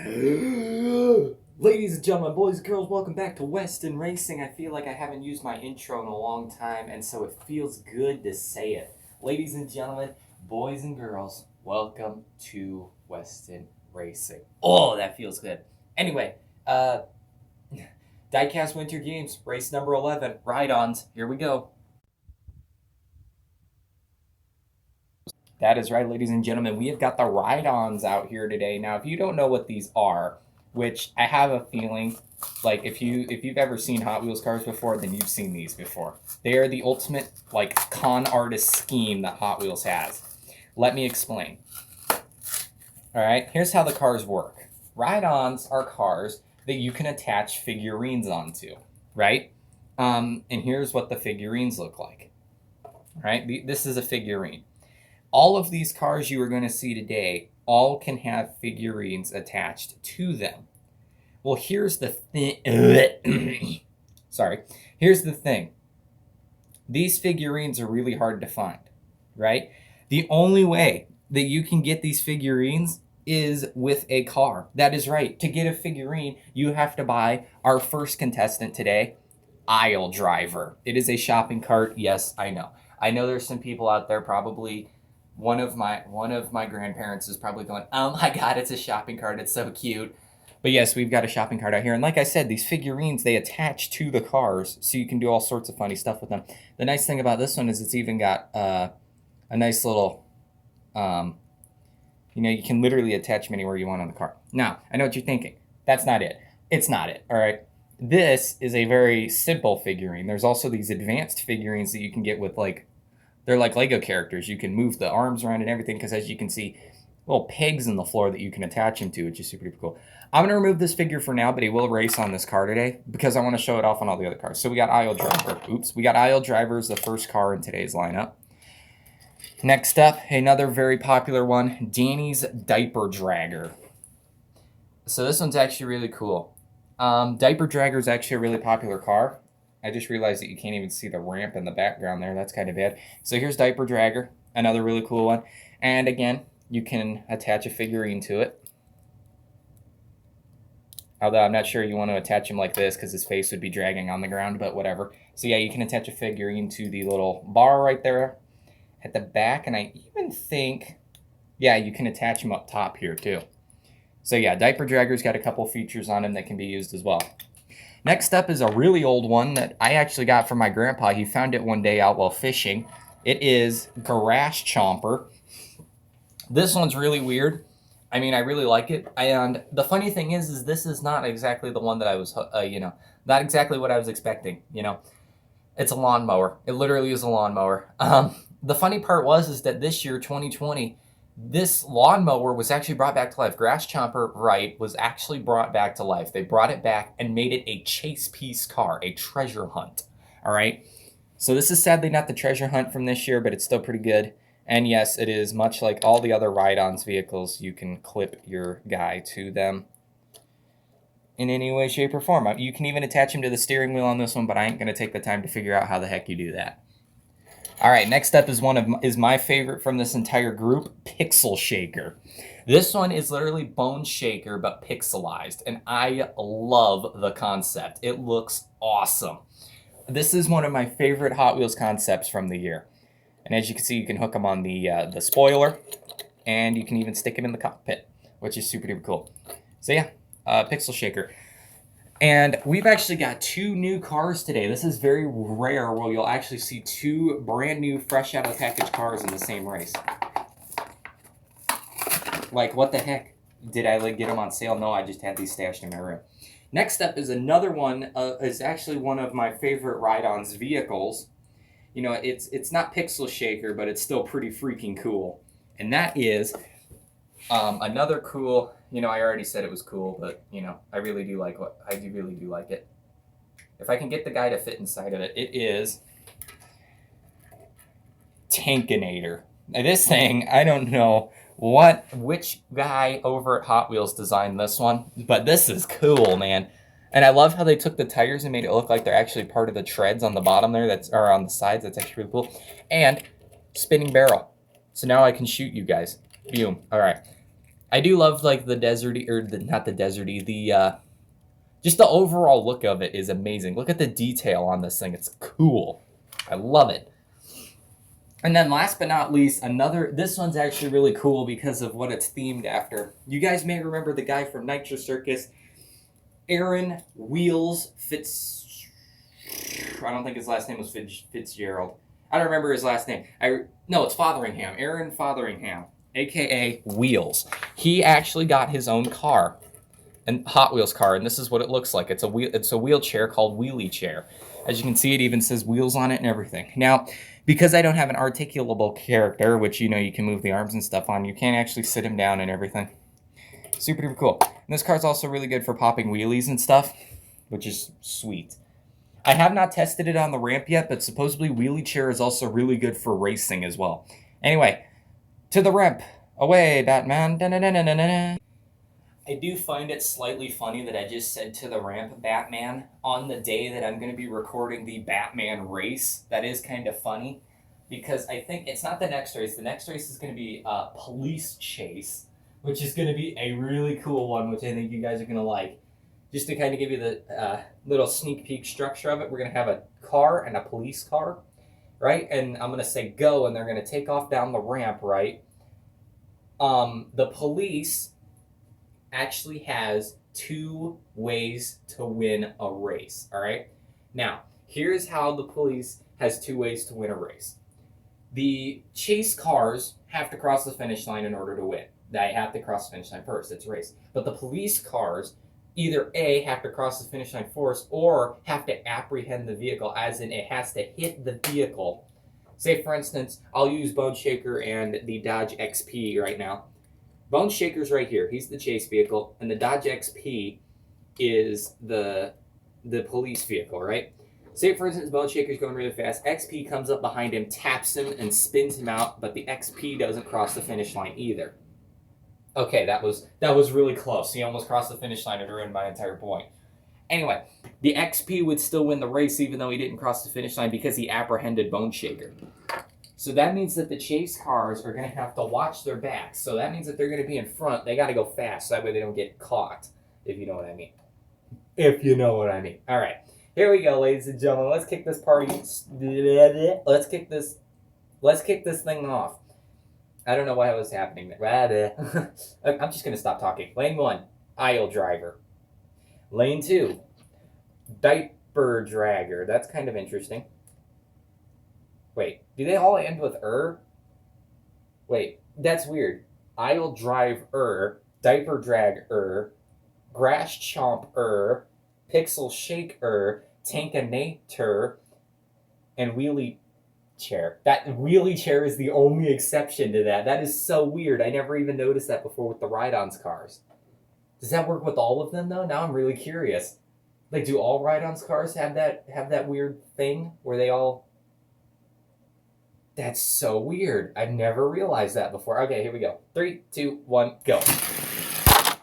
Ladies and gentlemen, boys and girls, welcome back to Weston Racing. I feel like I haven't used my intro in a long time, and so it feels good to say it. Ladies and gentlemen, boys and girls, welcome to Weston Racing. Oh, that feels good. Anyway, Diecast Winter Games, race number 11, ride-ons. Here we go. That is right, ladies and gentlemen. We have got the ride-ons out here today. Now, if you don't know what these are, which I have a feeling, like if you've ever seen Hot Wheels cars before, then you've seen these before. They are the ultimate like con artist scheme that Hot Wheels has. Let me explain. All right, here's how the cars work. Ride-ons are cars that you can attach figurines onto, right? And here's what the figurines look like. All right, this is a figurine. All of these cars you are going to see today all can have figurines attached to them. Well, here's the thing. Sorry. Here's the thing. These figurines are really hard to find, right? The only way that you can get these figurines is with a car. That is right. To get a figurine, you have to buy our first contestant today, Aisle Driver. It is a shopping cart. Yes, I know. I know there's some people out there probably. One of my grandparents is probably going, oh my God, it's a shopping cart. It's so cute. But yes, we've got a shopping cart out here. And like I said, these figurines, they attach to the cars so you can do all sorts of funny stuff with them. The nice thing about this one is it's even got a nice little, you can literally attach them anywhere you want on the car. Now, I know what you're thinking. That's not it. It's not it, all right? This is a very simple figurine. There's also these advanced figurines that you can get with they're like Lego characters. You can move the arms around and everything because, as you can see, little pegs in the floor that you can attach them to, which is super cool. I'm going to remove this figure for now, but he will race on this car today because I want to show it off on all the other cars. So we got Aisle Driver. We got Aisle Driver as the first car in today's lineup. Next up, another very popular one, Danny's Diaper Dragger. So this one's actually really cool. Diaper Dragger is actually a really popular car. I just realized that you can't even see the ramp in the background there. That's kind of bad. So here's Diaper Dragger, another really cool one. And again, you can attach a figurine to it. Although I'm not sure you want to attach him like this because his face would be dragging on the ground, but whatever. So yeah, you can attach a figurine to the little bar right there at the back. And I even think, yeah, you can attach him up top here too. So yeah, Diaper Dragger's got a couple features on him that can be used as well. Next up is a really old one that I actually got from my grandpa. He found it one day out while fishing. It is Garage Chomper. This one's really weird. I mean, I really like it. And the funny thing is this is not exactly the one that I was, not exactly what I was expecting, It's a lawnmower. It literally is a lawnmower. The funny part is that this year, 2020, this lawnmower was actually brought back to life. Grass Chomper, right, was actually brought back to life. They brought it back and made it a chase piece car, a treasure hunt, all right? So this is sadly not the treasure hunt from this year, but it's still pretty good. And yes, it is much like all the other ride-ons vehicles. You can clip your guy to them in any way, shape, or form. You can even attach him to the steering wheel on this one, but I ain't going to take the time to figure out how the heck you do that. All right, next up is my favorite from this entire group, Pixel Shaker. This one is literally Bone Shaker, but pixelized, and I love the concept. It looks awesome. This is one of my favorite Hot Wheels concepts from the year. And as you can see, you can hook them on the spoiler, and you can even stick him in the cockpit, which is super duper cool. So yeah, Pixel Shaker. And we've actually got two new cars today. This is very rare where you'll actually see two brand new, fresh out of the package cars in the same race. Like, what the heck? Did I get them on sale? No, I just had these stashed in my room. Next up is another one. Is actually one of my favorite ride-ons vehicles. It's not Pixel Shaker, but it's still pretty freaking cool. And that is another cool. I already said it was cool, but I really do like it. If I can get the guy to fit inside of it, it is Tankinator. Now this thing, I don't know which guy over at Hot Wheels designed this one, but this is cool, man. And I love how they took the tires and made it look like they're actually part of the treads on the bottom there, or on the sides. That's actually really cool. And spinning barrel. So now I can shoot you guys. Boom. All right. I do love like the deserty, or not the deserty, the just the overall look of it is amazing. Look at the detail on this thing. It's cool. I love it. And then last but not least, this one's actually really cool because of what it's themed after. You guys may remember the guy from Nitro Circus, Aaron Wheels I don't think his last name was Fitzgerald. I don't remember his last name. No, it's Fotheringham. Aaron Fotheringham, a.k.a. Wheels. He actually got his own car, a Hot Wheels car, and this is what it looks like. It's a wheelchair called Wheelie Chair. As you can see, it even says wheels on it and everything. Now, because I don't have an articulable character, which you can move the arms and stuff on, you can't actually sit him down and everything. Super duper cool. And this car's also really good for popping wheelies and stuff, which is sweet. I have not tested it on the ramp yet, but supposedly Wheelie Chair is also really good for racing as well. Anyway, to the ramp. Away, Batman. Da-na-na-na-na-na. I do find it slightly funny that I just said to the ramp Batman on the day that I'm going to be recording the Batman race. That is kind of funny because I think it's not the next race. The next race is going to be Police Chase, which is going to be a really cool one, which I think you guys are going to like. Just to kind of give you the little sneak peek structure of it, we're going to have a car and a police car, right? And I'm going to say go, and they're going to take off down the ramp, right? The police actually has 2 ways to win a race, all right? Now, here's how the police has 2 ways to win a race. The chase cars have to cross the finish line in order to win. They have to cross the finish line first. It's a race. But the police cars either A, have to cross the finish line first, or have to apprehend the vehicle, as in it has to hit the vehicle. Say, for instance, I'll use Bone Shaker and the Dodge XP right now. Bone Shaker's right here. He's the chase vehicle, and the Dodge XP is the police vehicle, right? Say, for instance, Bone Shaker's going really fast. XP comes up behind him, taps him, and spins him out, but the XP doesn't cross the finish line either. Okay, that was really close. He almost crossed the finish line and ruined my entire point. Anyway, the XP would still win the race even though he didn't cross the finish line because he apprehended Bone Shaker. So that means that the chase cars are going to have to watch their backs. So that means that they're going to be in front. They got to go fast so that way they don't get caught, if you know what I mean. If you know what I mean. All right, here we go, ladies and gentlemen. Let's kick this party. Let's kick this thing off. I don't know why it was happening. I'm just going to stop talking. Lane 1, aisle driver. Lane 2, diaper dragger. That's kind of interesting. Wait, do they all end with Wait, that's weird. Aisle drive diaper drag grass chomp pixel shake tankinator, and wheelie chair. That wheelie chair is the only exception to that. That is so weird. I never even noticed that before with the ride-ons cars. Does that work with all of them though? Now I'm really curious. Like, do all ride-ons cars have that weird thing where they all? That's so weird. I've never realized that before. Okay, here we go. 3, 2, 1, go.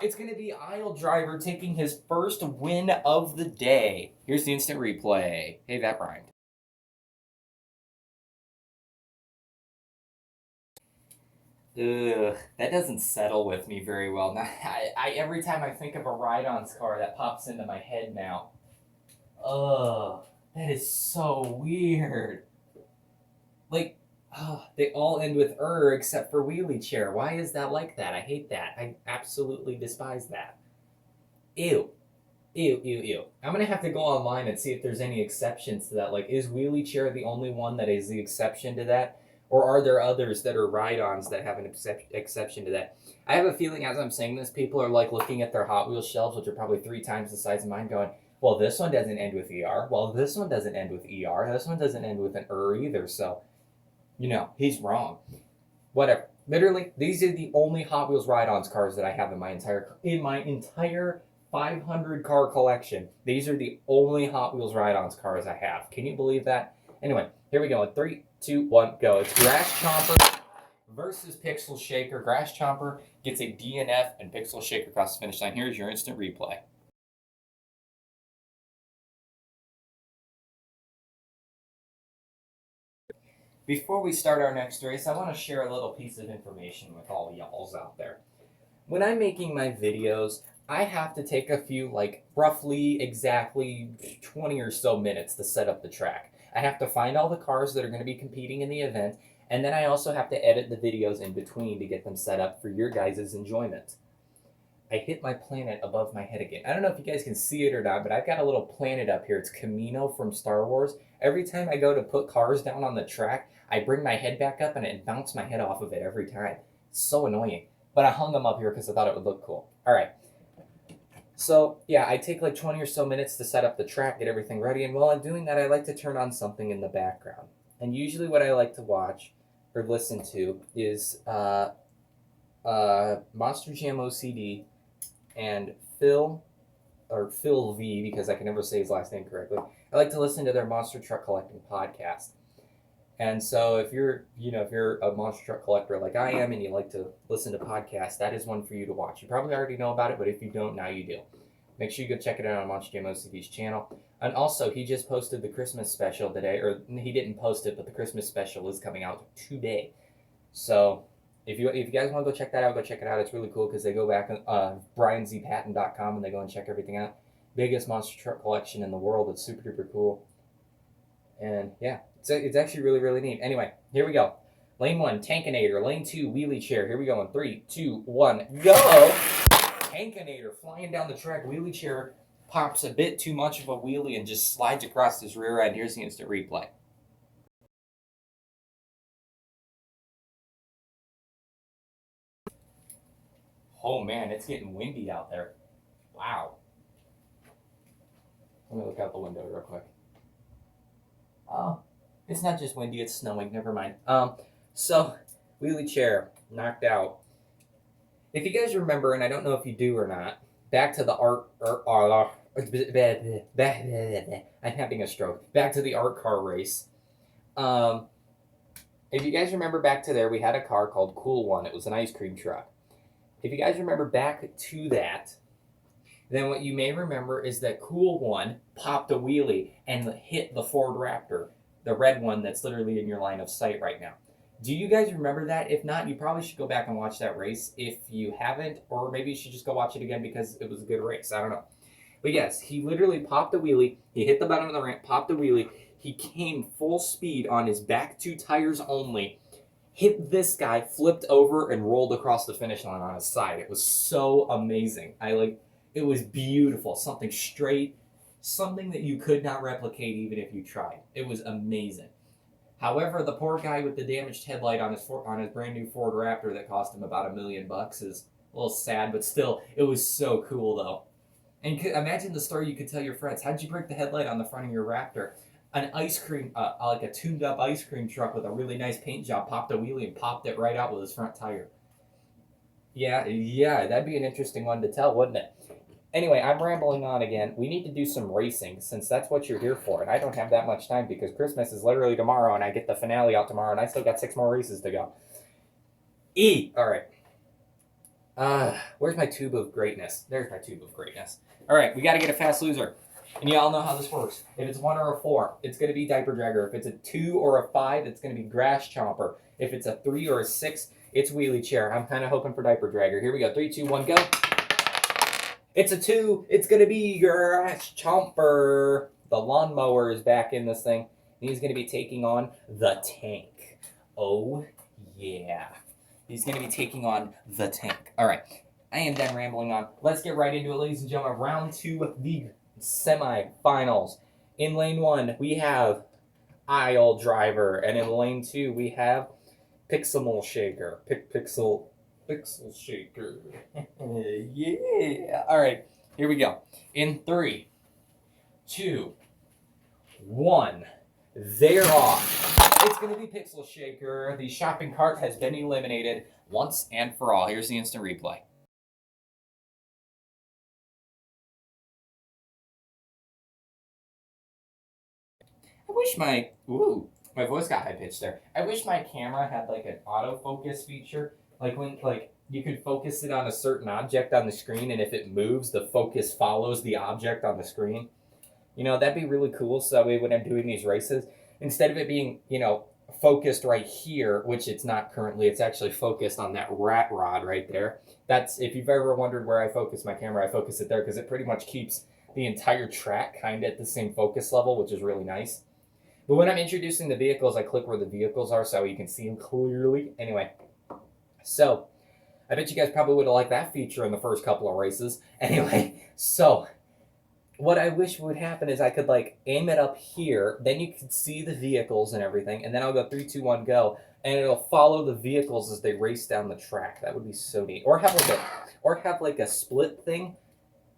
It's going to be aisle driver taking his first win of the day. Here's the instant replay. Hey, that rhymed. Ugh, that doesn't settle with me very well. Now, every time I think of a ride-ons car, that pops into my head now. Ugh, that is so weird. Like, they all end with except for wheelie chair. Why is that like that? I hate that. I absolutely despise that. Ew. Ew, ew, ew. I'm going to have to go online and see if there's any exceptions to that. Like, is wheelie chair the only one that is the exception to that? Or are there others that are ride-ons that have an exception to that? I have a feeling as I'm saying this, people are like looking at their Hot Wheels shelves, which are probably 3 times the size of mine, going, well, this one doesn't end with ER. Well, this one doesn't end with ER. This one doesn't end with an either. So, he's wrong. Whatever. Literally, these are the only Hot Wheels ride-ons cars that I have in my entire 500 car collection. These are the only Hot Wheels ride-ons cars I have. Can you believe that? Anyway, here we go. In 3, 2, 1, go. It's Grass Chomper versus Pixel Shaker. Grass Chomper gets a DNF and Pixel Shaker across the finish line. Here's your instant replay. Before we start our next race, I want to share a little piece of information with all y'alls out there. when I'm making my videos, I have to take a few, like roughly exactly 20 or so minutes to set up the track. I have to find all the cars that are going to be competing in the event, and then I also have to edit the videos in between to get them set up for your guys' enjoyment. I hit my planet above my head again. I don't know if you guys can see it or not, but I've got a little planet up here. It's Camino from Star Wars. Every time I go to put cars down on the track, I bring my head back up and it bounces my head off of it every time. It's so annoying. But I hung them up here because I thought it would look cool. All right. So, yeah, I take like 20 or so minutes to set up the track, get everything ready. And while I'm doing that, I like to turn on something in the background. And usually what I like to watch or listen to is Monster Jam OCD and Phil V, because I can never say his last name correctly. I like to listen to their Monster Truck Collecting podcast. And so if you're a monster truck collector like I am and you like to listen to podcasts, that is one for you to watch. You probably already know about it, but if you don't, now you do. Make sure you go check it out on Monster Jam OCD's channel. And also, he just posted the Christmas special today, or he didn't post it, but the Christmas special is coming out today. So if you guys want to go check that out, go check it out. It's really cool because they go back on brianzpatton.com and they go and check everything out. Biggest monster truck collection in the world. It's super duper cool. And yeah, it's actually really, really neat. Anyway, here we go. Lane 1, Tankinator. Lane 2, Wheelie Chair. Here we go in 3, 2, 1, go! Tankinator flying down the track. Wheelie Chair pops a bit too much of a wheelie and just slides across his rear end. Here's the instant replay. Oh man, it's getting windy out there. Wow. Let me look out the window real quick. Oh, it's not just windy, it's snowing. Never mind. So, Wheelie Chair, knocked out. If you guys remember, and I don't know if you do or not, back to the I'm having a stroke. Back to the art car race. If you guys remember back to there, we had a car called Cool One. It was an ice cream truck. If you guys remember back to that, then what you may remember is that Cool One popped a wheelie and hit the Ford Raptor, the red one that's literally in your line of sight right now. Do you guys remember that? If not, you probably should go back and watch that race if you haven't, or maybe you should just go watch it again because it was a good race. I don't know. But yes, he literally popped a wheelie. He hit the bottom of the ramp, popped a wheelie. He came full speed on his back two tires only, hit this guy, flipped over, and rolled across the finish line on his side. It was so amazing. It was beautiful. Something straight, something that you could not replicate even if you tried. It was amazing. However, the poor guy with the damaged headlight on his brand new Ford Raptor that cost him about $1 million is a little sad, but still, it was so cool though. And imagine the story you could tell your friends. How'd you break the headlight on the front of your Raptor? An ice cream, like a tuned up ice cream truck with a really nice paint job, popped a wheelie and popped it right out with his front tire. Yeah, that'd be an interesting one to tell, wouldn't it? Anyway, I'm rambling on again. We need to do some racing since that's what you're here for. And I don't have that much time because Christmas is literally tomorrow and I get the finale out tomorrow and I still got 6 more races to go. All right. Where's my tube of greatness? There's my tube of greatness. All right, we got to get a fast loser. And you all know how this works. If it's 1 or a 4, it's going to be Diaper Dragger. If it's a 2 or a 5, it's going to be Grass Chomper. If it's a 3 or a 6, it's Wheelie Chair. I'm kind of hoping for Diaper Dragger. Here we go. 3, 2, 1, go. It's a 2. It's going to be Grass Chomper. The lawnmower is back in this thing. And he's going to be taking on the tank. Oh, yeah. He's going to be taking on the tank. All right. I am done rambling on. Let's get right into it, ladies and gentlemen. Round 2 of the semi-finals. In lane 1, we have Aisle Driver. And in lane 2, we have Pixel Shaker. Pixel Shaker. Yeah. All right. Here we go. In 3, 2, 1. They're off. It's going to be Pixel Shaker. The shopping cart has been eliminated once and for all. Here's the instant replay. I wish my voice got high pitched there. I wish my camera had like an autofocus feature, like when you could focus it on a certain object on the screen, and if it moves, the focus follows the object on the screen. You know, that'd be really cool. So that way, when I'm doing these races, instead of it being focused right here, which it's not currently. It's actually focused on that rat rod right there. That's, if you've ever wondered where I focus my camera, I focus it there because it pretty much keeps the entire track kind of at the same focus level, which is really nice. But when I'm introducing the vehicles, I click where the vehicles are so you can see them clearly. Anyway, so I bet you guys probably would have liked that feature in the first couple of races. Anyway, so what I wish would happen is I could like aim it up here, then you could see the vehicles and everything, and then I'll go 3, 2, 1, go, and it'll follow the vehicles as they race down the track. That would be so neat. Or have like a split thing.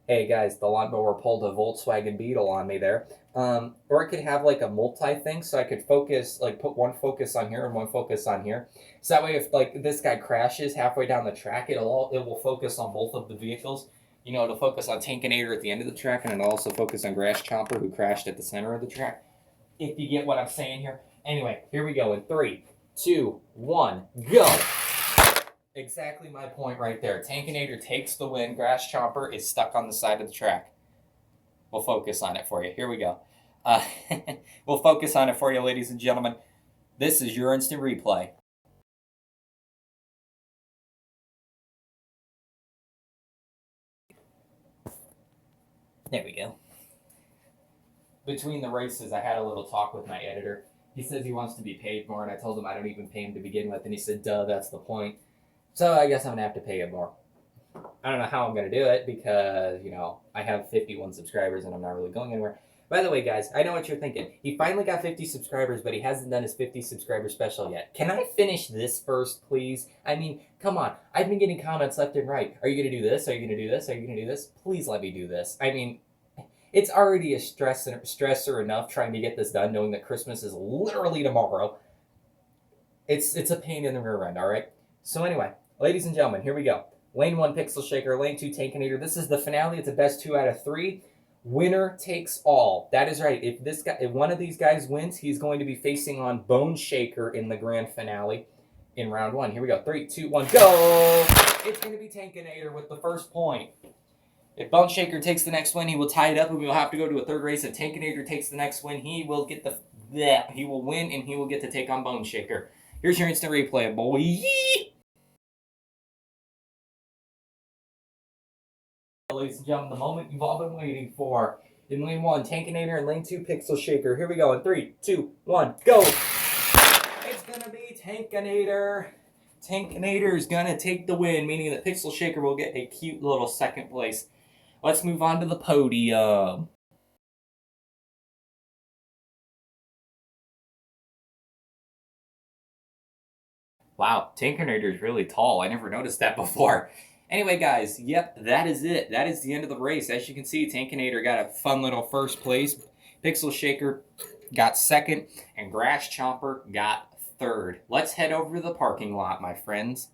Hey guys, the lawnmower pulled a Volkswagen Beetle on me there. Or it could have like a multi thing, so I could focus, like put one focus on here and one focus on here. So that way, if like this guy crashes halfway down the track, it will focus on both of the vehicles. You know, it'll focus on Tankinator at the end of the track, and it'll also focus on Grass Chomper, who crashed at the center of the track. If you get what I'm saying here. Anyway, here we go in 3, 2, 1, go. Exactly my point right there. Tankinator takes the win. Grass Chomper is stuck on the side of the track. We'll focus on it for you. Here we go. We'll focus on it for you, ladies and gentlemen. This is your instant replay. There we go. Between the races, I had a little talk with my editor. He says he wants to be paid more, and I told him I don't even pay him to begin with, and he said, duh, that's the point. So I guess I'm going to have to pay him more. I don't know how I'm going to do it because, you know, I have 51 subscribers and I'm not really going anywhere. By the way, guys, I know what you're thinking. He finally got 50 subscribers, but he hasn't done his 50 subscriber special yet. Can I finish this first, please? I mean, come on. I've been getting comments left and right. Are you going to do this? Are you going to do this? Are you going to do this? Please let me do this. I mean, it's already a stressor enough trying to get this done, knowing that Christmas is literally tomorrow. It's a pain in the rear end, all right? So anyway, ladies and gentlemen, here we go. Lane 1, Pixel Shaker. Lane 2, Tankinator. This is the finale. It's a best 2 out of 3. Winner takes all. That is right. If one of these guys wins, he's going to be facing on Bone Shaker in the grand finale in round 1. Here we go. 3, 2, 1, go! It's going to be Tankinator with the first point. If Bone Shaker takes the next win, he will tie it up, and we will have to go to a third race. If Tankinator takes the next win, he will get he will win, and he will get to take on Bone Shaker. Here's your instant replay, boy. Ladies and gentlemen, the moment you've all been waiting for. In lane 1, Tankinator, and lane 2, Pixel Shaker. Here we go in 3, 2, 1, go! It's gonna be Tankinator. Tankinator is gonna take the win, meaning that Pixel Shaker will get a cute little second place. Let's move on to the podium. Wow, Tankinator is really tall. I never noticed that before. Anyway, guys, yep, that is it. That is the end of the race. As you can see, Tankinator got a fun little first place. Pixel Shaker got second, and Grass Chomper got third. Let's head over to the parking lot, my friends.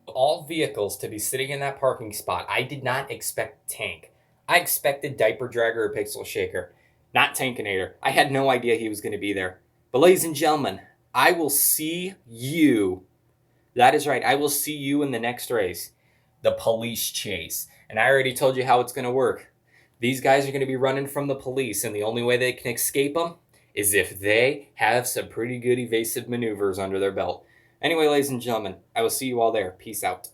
All vehicles to be sitting in that parking spot. I did not expect Tank. I expected Diaper Dragger or Pixel Shaker, not Tankinator. I had no idea he was going to be there. But ladies and gentlemen, I will see you. That is right. I will see you in the next race. The police chase. And I already told you how it's going to work. These guys are going to be running from the police, and the only way they can escape them is if they have some pretty good evasive maneuvers under their belt. Anyway, ladies and gentlemen, I will see you all there. Peace out.